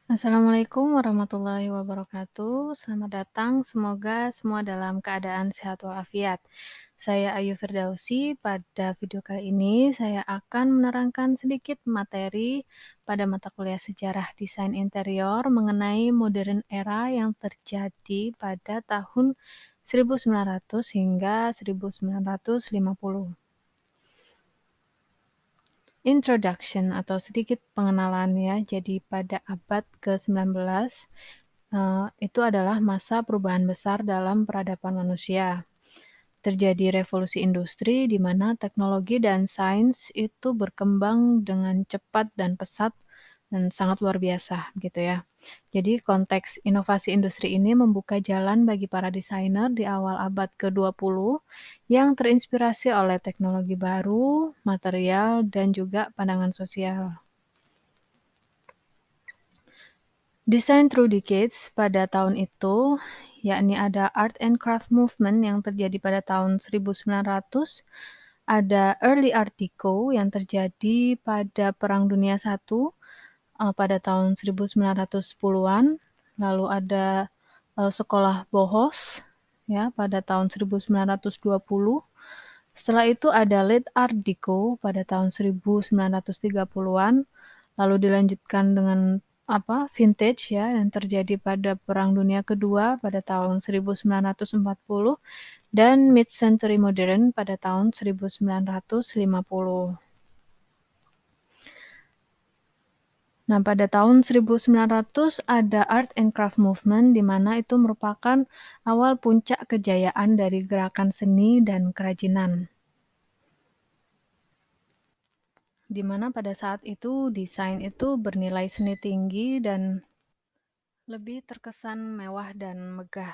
Assalamualaikum warahmatullahi wabarakatuh. Selamat datang, semoga semua dalam keadaan sehat walafiat. Saya Ayu Firdausi. Pada video kali ini saya akan menerangkan sedikit materi pada mata kuliah Sejarah Desain Interior mengenai modern era yang terjadi pada tahun 1900 hingga 1950. Introduction atau sedikit pengenalan ya. Jadi pada abad ke-19 itu adalah masa perubahan besar dalam peradaban manusia. Terjadi revolusi industri di mana teknologi dan sains itu berkembang dengan cepat dan pesat dan sangat luar biasa gitu ya. Jadi konteks inovasi industri ini membuka jalan bagi para desainer di awal abad ke-20 yang terinspirasi oleh teknologi baru, material, dan juga pandangan sosial. Design Through Decades pada tahun itu, yakni ada Art and Craft Movement yang terjadi pada tahun 1900, ada Early Art Deco yang terjadi pada Perang Dunia I pada tahun 1910-an, lalu ada Sekolah Bauhaus ya pada tahun 1920. Setelah itu ada Late Art Deco pada tahun 1930-an, lalu dilanjutkan dengan vintage ya yang terjadi pada Perang Dunia Kedua pada tahun 1940 dan Mid-Century Modern pada tahun 1950. Nah, pada tahun 1900 ada Art and Craft Movement di mana itu merupakan awal puncak kejayaan dari gerakan seni dan kerajinan. Di mana pada saat itu desain itu bernilai seni tinggi dan lebih terkesan mewah dan megah.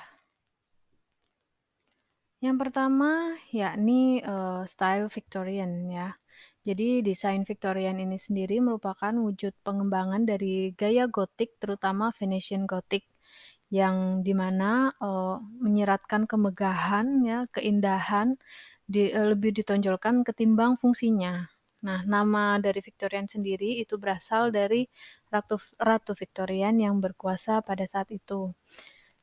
Yang pertama yakni style Victorian ya. Jadi desain Victorian ini sendiri merupakan wujud pengembangan dari gaya gotik terutama Venetian Gothic yang dimana menyiratkan kemegahan ya, keindahan lebih ditonjolkan ketimbang fungsinya. Nah, nama dari Victorian sendiri itu berasal dari Ratu Victorian yang berkuasa pada saat itu.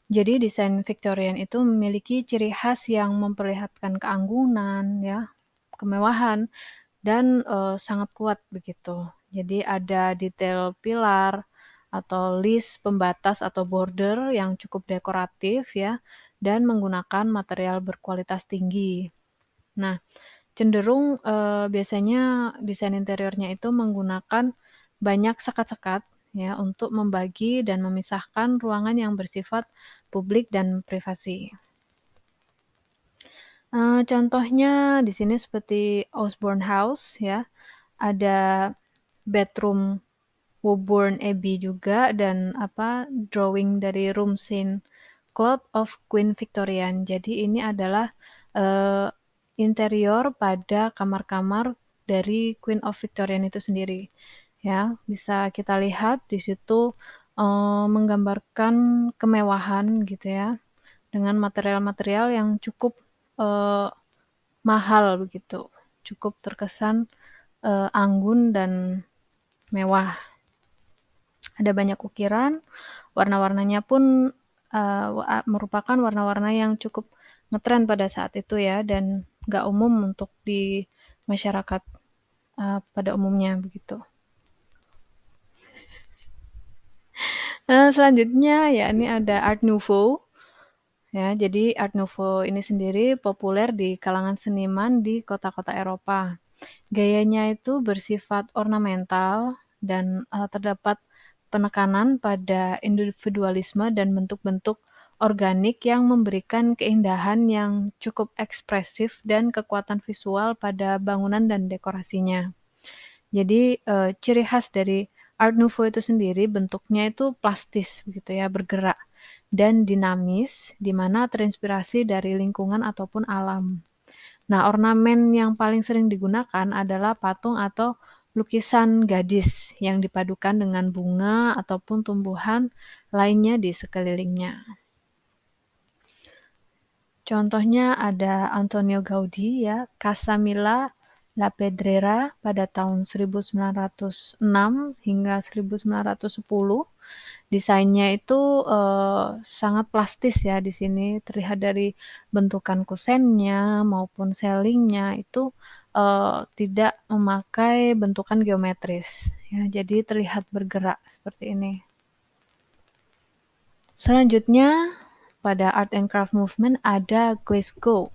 Jadi desain Victorian itu memiliki ciri khas yang memperlihatkan keanggunan, ya, kemewahan, dan sangat kuat begitu. Jadi ada detail pilar atau list pembatas atau border yang cukup dekoratif ya, dan menggunakan material berkualitas tinggi. Nah, cenderung biasanya desain interiornya itu menggunakan banyak sekat-sekat ya untuk membagi dan memisahkan ruangan yang bersifat publik dan privasi. Contohnya di sini seperti Osborne House ya, ada bedroom Woburn Abbey juga dan drawing dari room scene Cloth of Queen Victoria. Jadi ini adalah interior pada kamar-kamar dari Queen of Victoria itu sendiri. Ya, bisa kita lihat di situ menggambarkan kemewahan gitu ya, dengan material-material yang cukup mahal begitu, cukup terkesan anggun dan mewah. Ada banyak ukiran, warna-warnanya pun merupakan warna-warna yang cukup ngetren pada saat itu ya, dan nggak umum untuk di masyarakat pada umumnya begitu. Selanjutnya ya ini ada Art Nouveau. Ya, jadi Art Nouveau ini sendiri populer di kalangan seniman di kota-kota Eropa. Gayanya itu bersifat ornamental dan terdapat penekanan pada individualisme dan bentuk-bentuk organik yang memberikan keindahan yang cukup ekspresif dan kekuatan visual pada bangunan dan dekorasinya. Jadi ciri khas dari Art Nouveau itu sendiri bentuknya itu plastis begitu ya, bergerak dan dinamis di mana terinspirasi dari lingkungan ataupun alam. Nah, ornamen yang paling sering digunakan adalah patung atau lukisan gadis yang dipadukan dengan bunga ataupun tumbuhan lainnya di sekelilingnya. Contohnya ada Antonio Gaudí ya, Casa Mila La Pedrera pada tahun 1906 hingga 1910 Desainnya itu, sangat plastis ya di sini, terlihat dari bentukan kusennya maupun selingnya itu, tidak memakai bentukan geometris, ya, jadi terlihat bergerak seperti ini. Selanjutnya, pada Art and Craft Movement ada Glasgow,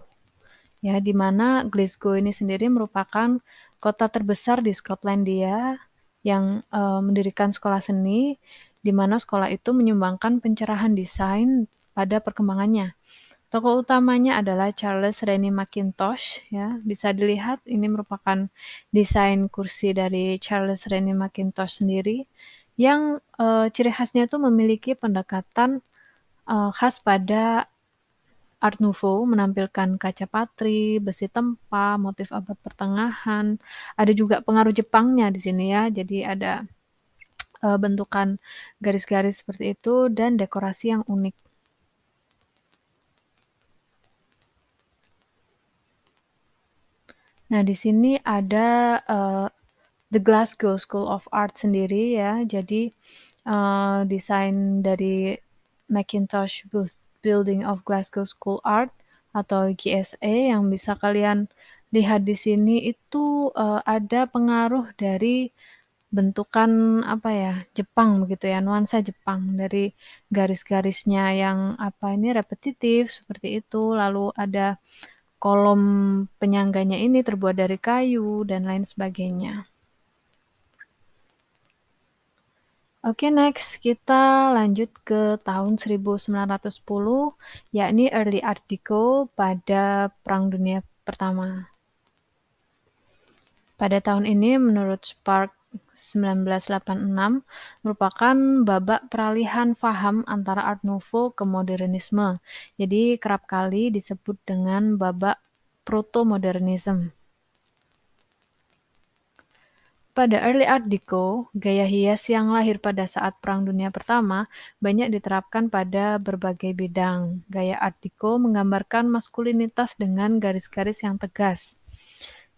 ya, di mana Glasgow ini sendiri merupakan kota terbesar di Skotlandia yang, mendirikan sekolah seni, di mana sekolah itu menyumbangkan pencerahan desain pada perkembangannya. Tokoh utamanya adalah Charles Rennie Mackintosh, ya, bisa dilihat ini merupakan desain kursi dari Charles Rennie Mackintosh sendiri, yang, ciri khasnya itu memiliki pendekatan, khas pada Art Nouveau, menampilkan kaca patri, besi tempa, motif abad pertengahan, ada juga pengaruh Jepangnya di sini ya, jadi ada, bentukan garis-garis seperti itu dan dekorasi yang unik. Nah, di sini ada, The Glasgow School of Art sendiri ya, jadi, desain dari Mackintosh Building of Glasgow School Art atau GSA yang bisa kalian lihat di sini itu, ada pengaruh dari bentukan, apa ya, Jepang begitu ya, nuansa Jepang dari garis-garisnya yang, apa ini, repetitif seperti itu, lalu ada kolom penyangganya ini terbuat dari kayu dan lain sebagainya. Oke, next kita lanjut ke tahun 1910, yakni Early Art Deco pada Perang Dunia Pertama. Pada tahun ini menurut Spark 1986 merupakan babak peralihan faham antara Art Nouveau ke modernisme. Jadi kerap kali disebut dengan babak proto-modernism. Pada Early Art Deco, gaya hias yang lahir pada saat Perang Dunia Pertama banyak diterapkan pada berbagai bidang. Gaya Art Deco menggambarkan maskulinitas dengan garis-garis yang tegas.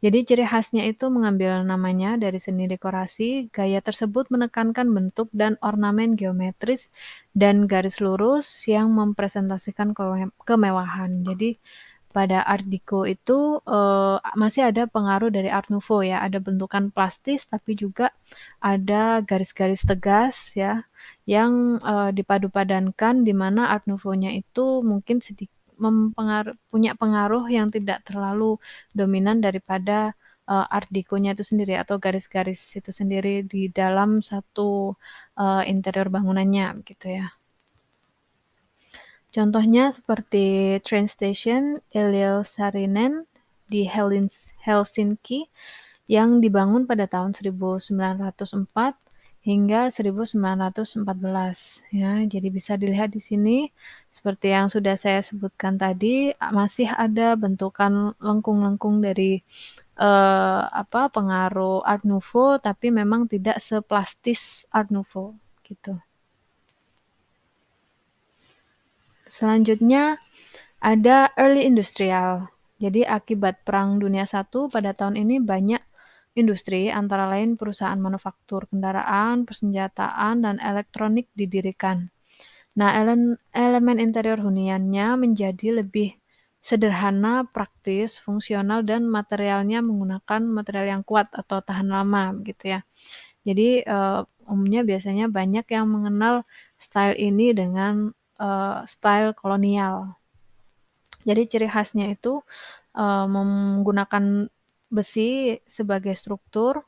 Jadi ciri khasnya itu mengambil namanya dari seni dekorasi, gaya tersebut menekankan bentuk dan ornamen geometris dan garis lurus yang mempresentasikan kemewahan. Jadi pada Art Deco itu, masih ada pengaruh dari Art Nouveau ya, ada bentukan plastis tapi juga ada garis-garis tegas ya, yang, dipadu-padankan di mana Art Nouveau-nya itu mungkin punya pengaruh yang tidak terlalu dominan daripada, Art Deco-nya itu sendiri atau garis-garis itu sendiri di dalam satu, interior bangunannya gitu ya. Contohnya seperti train station Ylösaarinen di Helsinki yang dibangun pada tahun 1904 hingga 1914 ya. Jadi bisa dilihat di sini seperti yang sudah saya sebutkan tadi, masih ada bentukan lengkung-lengkung dari, pengaruh Art Nouveau tapi memang tidak seplastis Art Nouveau gitu. Selanjutnya ada early industrial. Jadi akibat Perang Dunia I pada tahun ini banyak industri antara lain perusahaan manufaktur kendaraan, persenjataan, dan elektronik didirikan. Nah, elemen interior huniannya menjadi lebih sederhana, praktis, fungsional, dan materialnya menggunakan material yang kuat atau tahan lama gitu ya. Jadi, umumnya biasanya banyak yang mengenal style ini dengan, style kolonial. Jadi ciri khasnya itu, menggunakan besi sebagai struktur,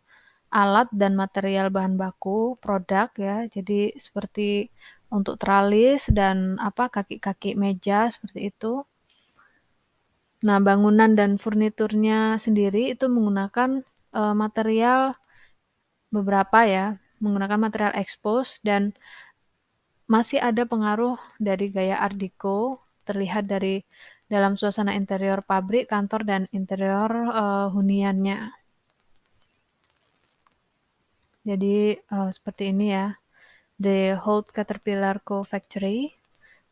alat dan material bahan baku produk ya, jadi seperti untuk tralis dan kaki-kaki meja seperti itu. Nah, bangunan dan furniturnya sendiri itu menggunakan, material beberapa ya, menggunakan material expose dan masih ada pengaruh dari gaya Art Deco, terlihat dari dalam suasana interior pabrik, kantor, dan interior, huniannya. Jadi, seperti ini ya, The Holt Caterpillar Co. Factory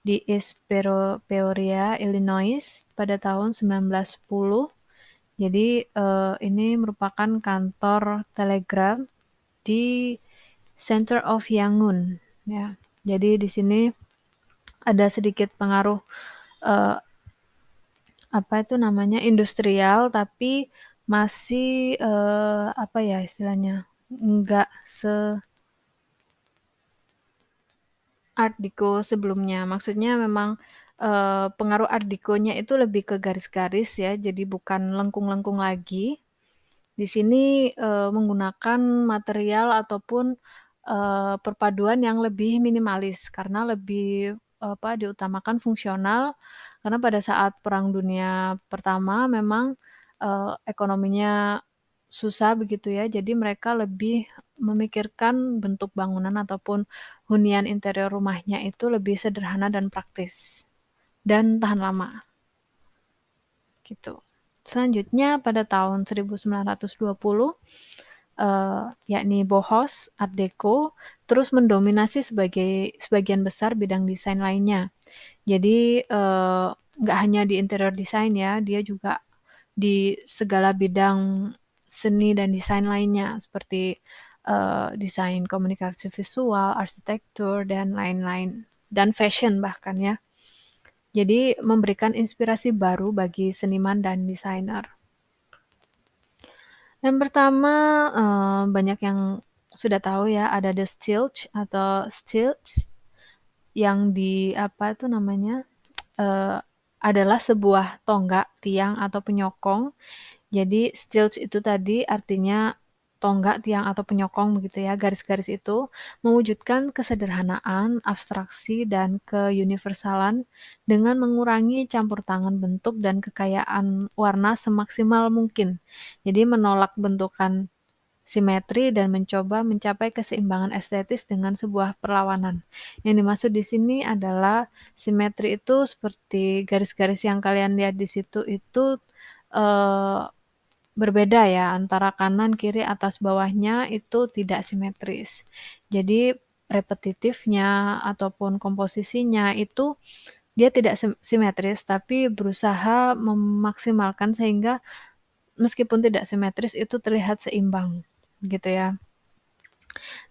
di East Peoria, Illinois pada tahun 1910. Jadi, ini merupakan kantor telegraf di Center of Yangon. ya. Jadi di sini ada sedikit pengaruh, eee, apa itu namanya, industrial tapi masih, apa ya istilahnya, enggak Art Deco sebelumnya. Maksudnya memang, pengaruh Art Deco-nya itu lebih ke garis-garis ya, jadi bukan lengkung-lengkung lagi. Di sini, menggunakan material ataupun, perpaduan yang lebih minimalis karena lebih, diutamakan fungsional, karena pada saat Perang Dunia Pertama memang, ekonominya susah begitu ya, jadi mereka lebih memikirkan bentuk bangunan ataupun hunian interior rumahnya itu lebih sederhana dan praktis, dan tahan lama, gitu. Selanjutnya pada tahun 1920, yakni Bauhaus, Art Deco, terus mendominasi sebagian besar bidang desain lainnya. Jadi, nggak hanya di interior design ya, dia juga di segala bidang seni dan desain lainnya seperti, desain komunikasi visual, arsitektur, dan lain-lain, dan fashion bahkan ya. Jadi memberikan inspirasi baru bagi seniman dan desainer. Yang pertama, banyak yang sudah tahu ya, ada The Stilts atau Stilts yang apa itu namanya, eee, adalah sebuah tonggak, tiang, atau penyokong. Jadi stilts itu tadi artinya tonggak, tiang, atau penyokong begitu ya. Garis-garis itu mewujudkan kesederhanaan, abstraksi, dan keuniversalan dengan mengurangi campur tangan bentuk dan kekayaan warna semaksimal mungkin. Jadi menolak bentukan simetri dan mencoba mencapai keseimbangan estetis dengan sebuah perlawanan. Yang dimaksud di sini adalah simetri itu seperti garis-garis yang kalian lihat di situ itu, eee, berbeda ya antara kanan, kiri, atas, bawahnya itu tidak simetris. Jadi repetitifnya ataupun komposisinya itu dia tidak simetris, tapi berusaha memaksimalkan sehingga meskipun tidak simetris itu terlihat seimbang, gitu ya.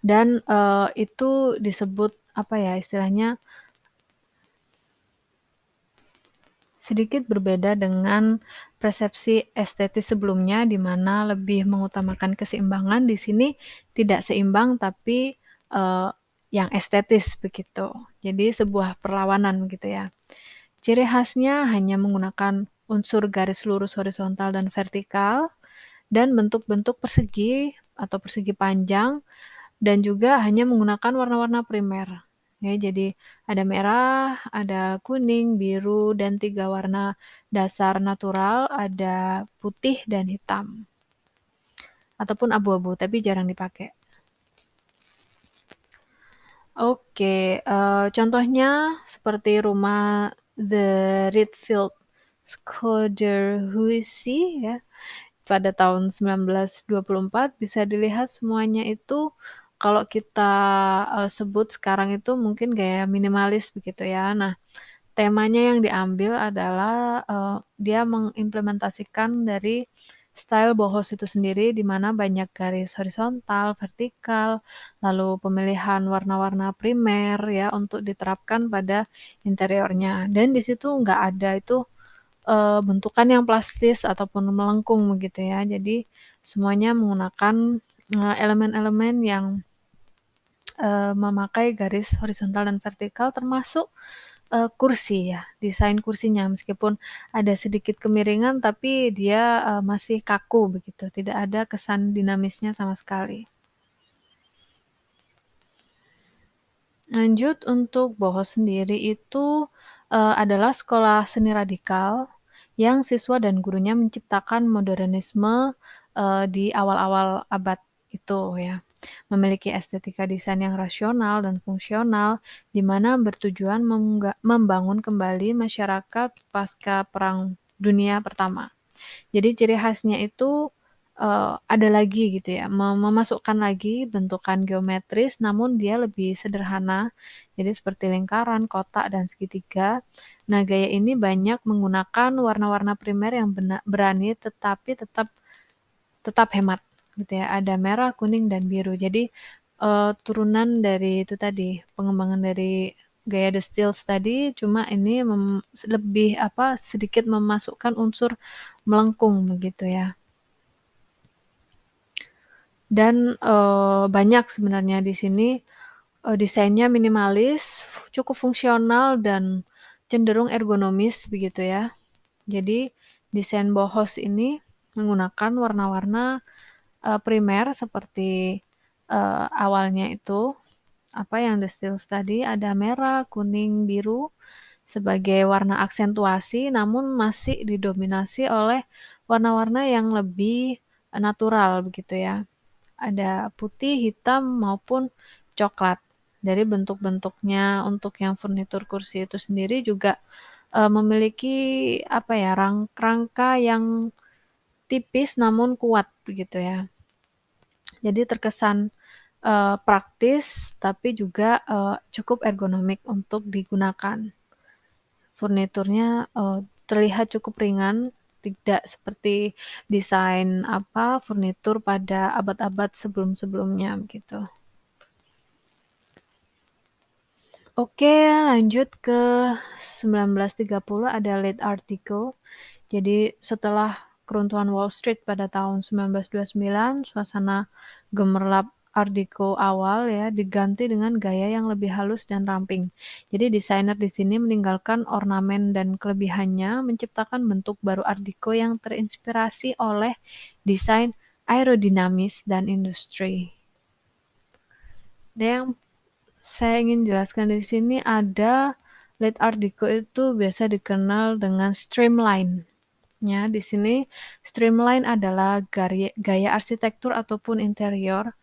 Dan, itu disebut apa ya istilahnya, sedikit berbeda dengan persepsi estetis sebelumnya di mana lebih mengutamakan keseimbangan, di sini tidak seimbang tapi, yang estetis begitu. Jadi sebuah perlawanan gitu ya. Ciri khasnya hanya menggunakan unsur garis lurus horizontal dan vertikal, dan bentuk-bentuk persegi atau persegi panjang, dan juga hanya menggunakan warna-warna primer. Ya, jadi ada merah, ada kuning, biru, dan 3 warna dasar natural, ada putih dan hitam. Ataupun abu-abu, tapi jarang dipakai. Oke, contohnya seperti rumah The Rietveld Schilderhuis ya, pada tahun 1924 bisa dilihat semuanya itu kalau kita, sebut sekarang itu mungkin gaya minimalis begitu ya. Nah, temanya yang diambil adalah, dia mengimplementasikan dari style Bauhaus itu sendiri di mana banyak garis horizontal, vertikal, lalu pemilihan warna-warna primer ya untuk diterapkan pada interiornya. Dan di situ nggak ada itu bentukan yang plastis ataupun melengkung begitu ya. Jadi semuanya menggunakan, elemen-elemen yang, memakai garis horizontal dan vertikal termasuk, kursi ya, desain kursinya meskipun ada sedikit kemiringan tapi dia, masih kaku begitu, tidak ada kesan dinamisnya sama sekali. Lanjut untuk Bauhaus sendiri itu, adalah sekolah seni radikal yang siswa dan gurunya menciptakan modernisme, di awal-awal abad itu ya. Memiliki estetika desain yang rasional dan fungsional, di mana bertujuan membangun kembali masyarakat pasca Perang Dunia Pertama. Jadi ciri khasnya itu, ada lagi gitu ya, memasukkan lagi bentukan geometris namun dia lebih sederhana, jadi seperti lingkaran, kotak, dan segitiga. Nah, gaya ini banyak menggunakan warna-warna primer yang berani tetapi tetap tetap hemat gitu ya, ada merah, kuning, dan biru. Jadi turunan dari itu tadi, pengembangan dari gaya The Stills tadi, cuma ini lebih sedikit memasukkan unsur melengkung begitu ya. Dan banyak sebenarnya di sini desainnya minimalis, cukup fungsional dan cenderung ergonomis begitu ya. Jadi desain bohos ini menggunakan warna-warna primer seperti awalnya itu yang The Stills tadi ada merah, kuning, biru sebagai warna aksentuasi, namun masih didominasi oleh warna-warna yang lebih natural begitu ya. Ada putih, hitam maupun coklat. Jadi bentuk-bentuknya untuk yang furnitur kursi itu sendiri juga memiliki rangka yang tipis namun kuat begitu ya. Jadi terkesan praktis tapi juga cukup ergonomik untuk digunakan. Furniturnya terlihat cukup ringan, tidak seperti desain furnitur pada abad-abad sebelum-sebelumnya gitu. Oke, lanjut ke 1930 ada Late Art Deco. Jadi setelah keruntuhan Wall Street pada tahun 1929, suasana gemerlap Art Deco awal ya diganti dengan gaya yang lebih halus dan ramping. Jadi desainer di sini meninggalkan ornamen dan kelebihannya, menciptakan bentuk baru Art Deco yang terinspirasi oleh desain aerodinamis dan industri. Dan yang saya ingin jelaskan di sini ada Late Art Deco itu biasa dikenal dengan streamline. Ya, di sini streamline adalah gaya arsitektur ataupun interior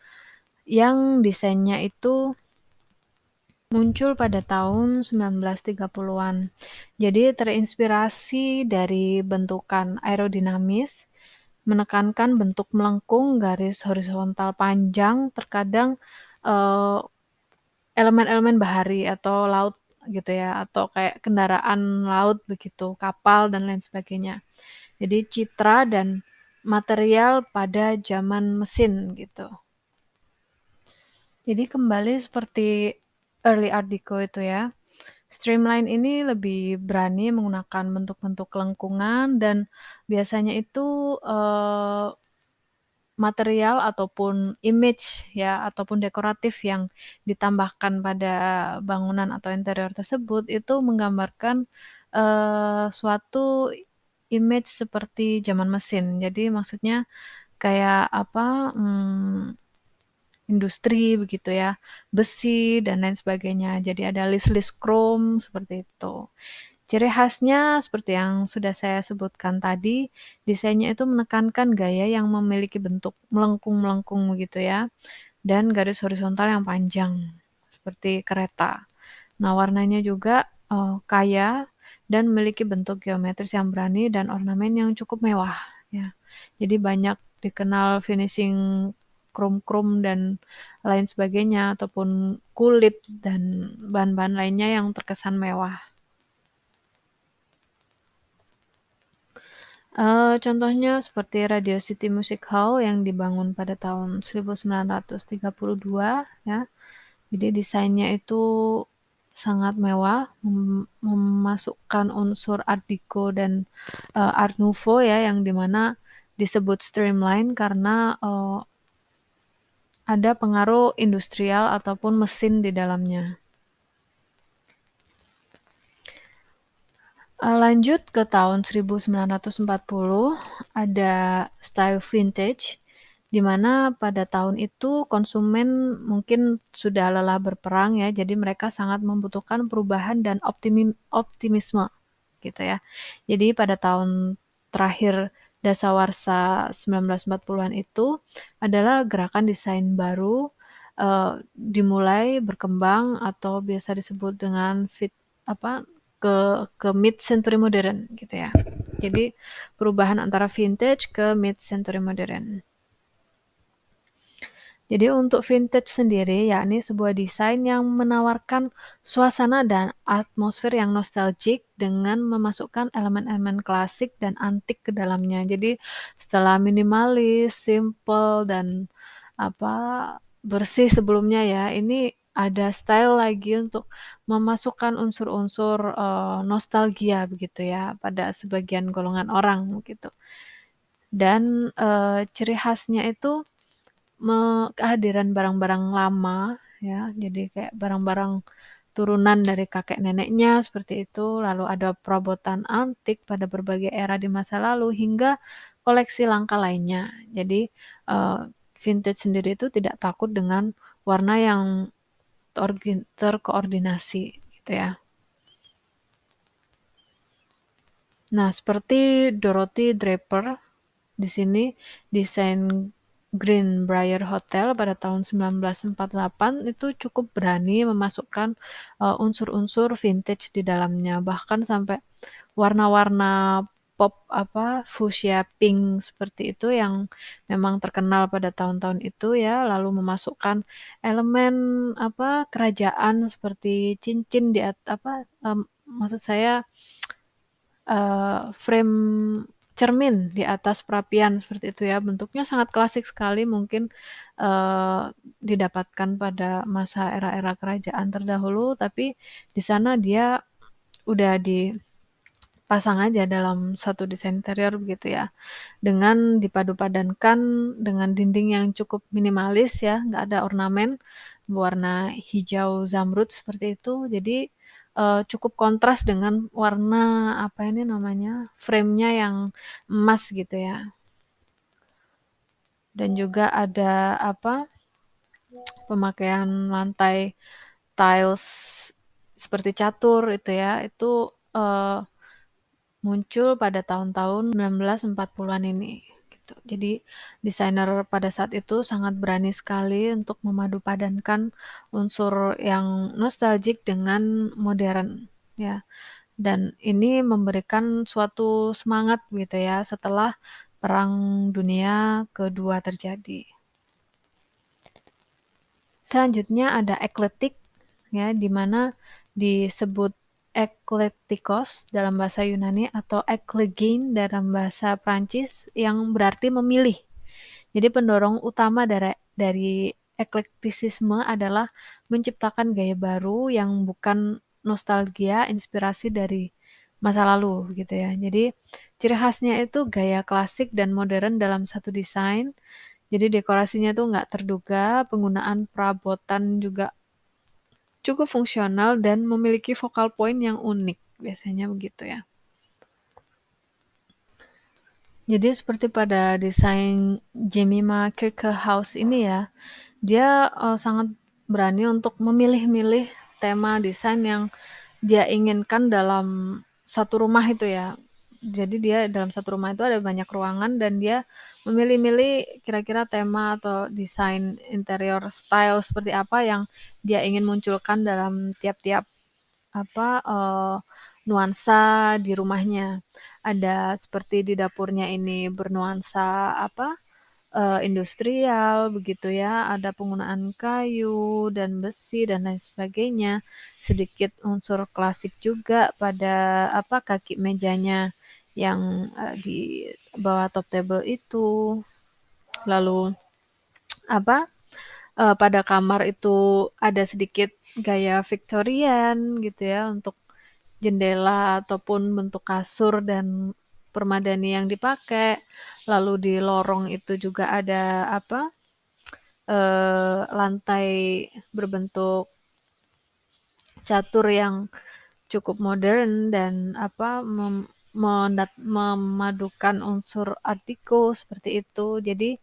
yang desainnya itu muncul pada tahun 1930-an. Jadi terinspirasi dari bentukan aerodinamis, menekankan bentuk melengkung, garis horizontal panjang, terkadang eh, elemen-elemen bahari atau laut gitu ya, atau kayak kendaraan laut begitu, kapal dan lain sebagainya. Jadi citra dan material pada zaman mesin gitu. Jadi kembali seperti early art deco itu ya. Streamline ini lebih berani menggunakan bentuk-bentuk lengkungan dan biasanya itu material ataupun image ya ataupun dekoratif yang ditambahkan pada bangunan atau interior tersebut itu menggambarkan suatu image seperti zaman mesin. Jadi maksudnya kayak industri begitu ya, besi dan lain sebagainya. Jadi ada list-list chrome seperti itu. Ciri khasnya seperti yang sudah saya sebutkan tadi, desainnya itu menekankan gaya yang memiliki bentuk melengkung-melengkung begitu ya, dan garis horizontal yang panjang seperti kereta. Nah, warnanya juga kaya dan memiliki bentuk geometris yang berani dan ornamen yang cukup mewah ya. Jadi banyak dikenal finishing krom-krom dan lain sebagainya ataupun kulit dan bahan-bahan lainnya yang terkesan mewah. Contohnya seperti Radio City Music Hall yang dibangun pada tahun 1932 ya. Jadi desainnya itu sangat mewah, memasukkan unsur Art Deco dan Art Nouveau ya, yang dimana disebut streamline karena ada pengaruh industrial ataupun mesin di dalamnya. Lanjut ke tahun 1940, ada style vintage, di mana pada tahun itu konsumen mungkin sudah lelah berperang ya, jadi mereka sangat membutuhkan perubahan dan optimisme gitu ya. Jadi pada tahun terakhir dasawarsa 1940-an itu adalah gerakan desain baru dimulai berkembang atau biasa disebut dengan ke mid century modern gitu ya. Jadi perubahan antara vintage ke mid century modern. Jadi untuk vintage sendiri yakni sebuah desain yang menawarkan suasana dan atmosfer yang nostalgic dengan memasukkan elemen-elemen klasik dan antik ke dalamnya. Jadi setelah minimalis, simple dan apa bersih sebelumnya ya, ini ada style lagi untuk memasukkan unsur-unsur, nostalgia begitu ya, pada sebagian golongan orang gitu. Dan, ciri khasnya itu kehadiran barang-barang lama ya, jadi kayak barang-barang turunan dari kakek neneknya seperti itu, lalu ada perabotan antik pada berbagai era di masa lalu, hingga koleksi langka lainnya. Jadi, eee, vintage sendiri itu tidak takut dengan warna yang terkoordinasi gitu ya. Nah, seperti Dorothy Draper di sini, desain Greenbrier Hotel pada tahun 1948 itu cukup berani memasukkan, unsur-unsur vintage di dalamnya, bahkan sampai warna-warna pop fuchsia pink seperti itu yang memang terkenal pada tahun-tahun itu ya, lalu memasukkan elemen kerajaan seperti cincin maksud saya frame cermin di atas perapian seperti itu ya, bentuknya sangat klasik sekali mungkin, eee, didapatkan pada masa era-era kerajaan terdahulu, tapi di sana dia udah dipasang aja dalam satu desain interior begitu ya. Dengan dipadu-padankan dengan dinding yang cukup minimalis ya, nggak ada ornamen, warna hijau zamrud seperti itu. Jadi, cukup kontras dengan warna, apa ini namanya, frame-nya yang emas gitu ya. Dan juga ada, pemakaian lantai tiles seperti catur itu ya, itu, eee muncul pada tahun-tahun 1940-an ini, gitu. Jadi, desainer pada saat itu sangat berani sekali untuk memadupadankan unsur yang nostalgic dengan modern, ya. Dan ini memberikan suatu semangat gitu ya, setelah Perang Dunia Kedua terjadi. Selanjutnya ada eklektik, ya, di mana disebut eklektikos dalam bahasa Yunani atau eklegein dalam bahasa Prancis yang berarti memilih. Jadi pendorong utama dari eklektisisme adalah menciptakan gaya baru yang bukan nostalgia, inspirasi dari masa lalu gitu ya. Jadi ciri khasnya itu gaya klasik dan modern dalam satu desain. Jadi dekorasinya tuh nggak terduga, penggunaan perabotan juga cukup fungsional dan memiliki focal point yang unik, biasanya begitu ya. Jadi seperti pada desain Jemima Kirkehouse ini ya, dia, sangat berani untuk memilih-milih tema desain yang dia inginkan dalam satu rumah itu ya. Jadi dia dalam satu rumah itu ada banyak ruangan dan dia memilih-milih kira-kira tema atau desain interior style seperti apa yang dia ingin munculkan dalam tiap-tiap nuansa di rumahnya. Ada seperti di dapurnya ini bernuansa industrial begitu ya, ada penggunaan kayu dan besi dan lain sebagainya. Sedikit unsur klasik juga pada kaki mejanya yang, di bawah top table itu. Lalu apa, pada kamar itu ada sedikit gaya Victorian gitu ya untuk jendela ataupun bentuk kasur dan permadani yang dipakai. Lalu di lorong itu juga ada lantai berbentuk catur yang cukup modern dan memadukan unsur art deco seperti itu. Jadi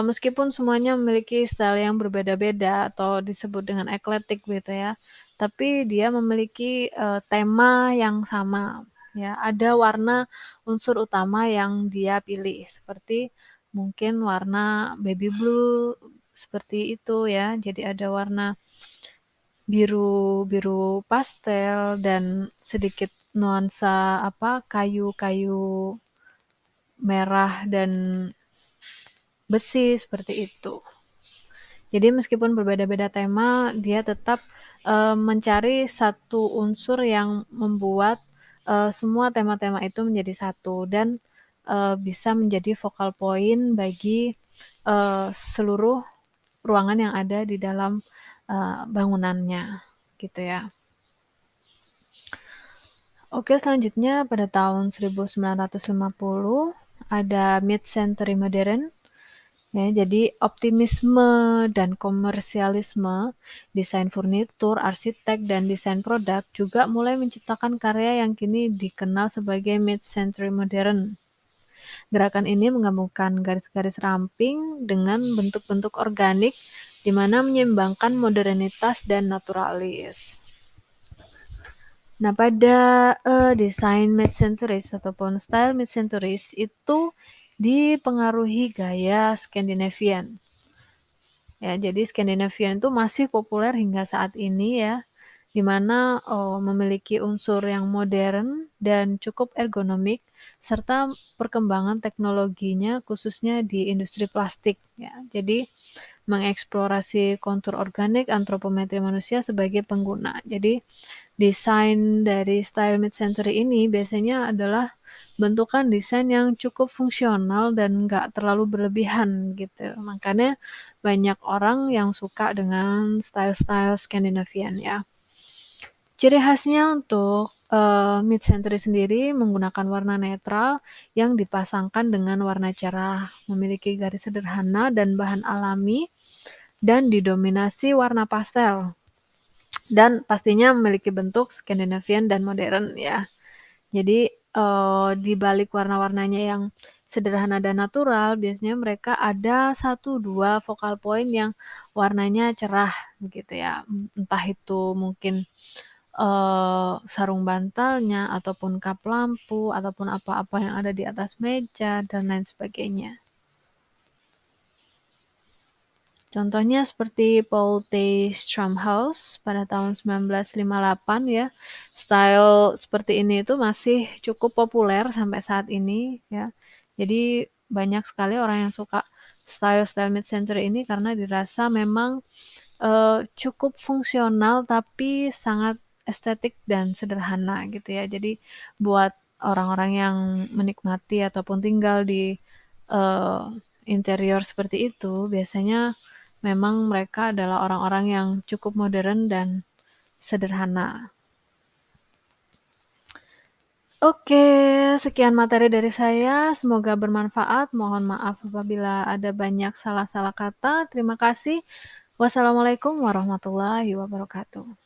meskipun semuanya memiliki style yang berbeda-beda atau disebut dengan eclectic gitu ya, tapi dia memiliki, tema yang sama, ya. Ada warna unsur utama yang dia pilih, seperti mungkin warna baby blue, seperti itu ya. Jadi ada warna biru biru pastel dan sedikit nuansa kayu-kayu merah dan besi, seperti itu. Jadi meskipun berbeda-beda tema, dia tetap, mencari satu unsur yang membuat, semua tema-tema itu menjadi satu dan, bisa menjadi focal point bagi, seluruh ruangan yang ada di dalam bangunannya, gitu ya. Oke, selanjutnya pada tahun 1950 ada mid-century modern. Ya, jadi optimisme dan komersialisme, desain furnitur, arsitek, dan desain produk juga mulai menciptakan karya yang kini dikenal sebagai mid-century modern. Gerakan ini menggabungkan garis-garis ramping dengan bentuk-bentuk organik di mana menyeimbangkan modernitas dan naturalis. Nah, pada desain mid-centuries ataupun style mid-centuries itu dipengaruhi gaya Scandinavian. Ya, jadi Scandinavian itu masih populer hingga saat ini ya, di mana memiliki unsur yang modern dan cukup ergonomik serta perkembangan teknologinya khususnya di industri plastik ya. Jadi mengeksplorasi kontur organik antropometri manusia sebagai pengguna. Jadi desain dari style mid-century ini biasanya adalah bentukan desain yang cukup fungsional dan nggak terlalu berlebihan gitu. Makanya banyak orang yang suka dengan style-style Scandinavian ya. Ciri khasnya untuk mid-century sendiri menggunakan warna netral yang dipasangkan dengan warna cerah, memiliki garis sederhana dan bahan alami, dan didominasi warna pastel. Dan pastinya memiliki bentuk Scandinavian dan modern ya. Jadi di balik warna-warnanya yang sederhana dan natural, biasanya mereka ada 1-2 focal point yang warnanya cerah gitu ya. Entah itu mungkin sarung bantalnya ataupun kap lampu ataupun apa-apa yang ada di atas meja dan lain sebagainya. Contohnya seperti Paul T. Strumhouse pada tahun 1958 ya. Style seperti ini itu masih cukup populer sampai saat ini ya. Jadi banyak sekali orang yang suka style-style mid-century ini karena dirasa memang cukup fungsional tapi sangat estetik dan sederhana gitu ya. Jadi buat orang-orang yang menikmati ataupun tinggal di interior seperti itu, biasanya memang mereka adalah orang-orang yang cukup modern dan sederhana. Oke, sekian materi dari saya. Semoga bermanfaat. Mohon maaf apabila ada banyak salah-salah kata. Terima kasih. Wassalamualaikum warahmatullahi wabarakatuh.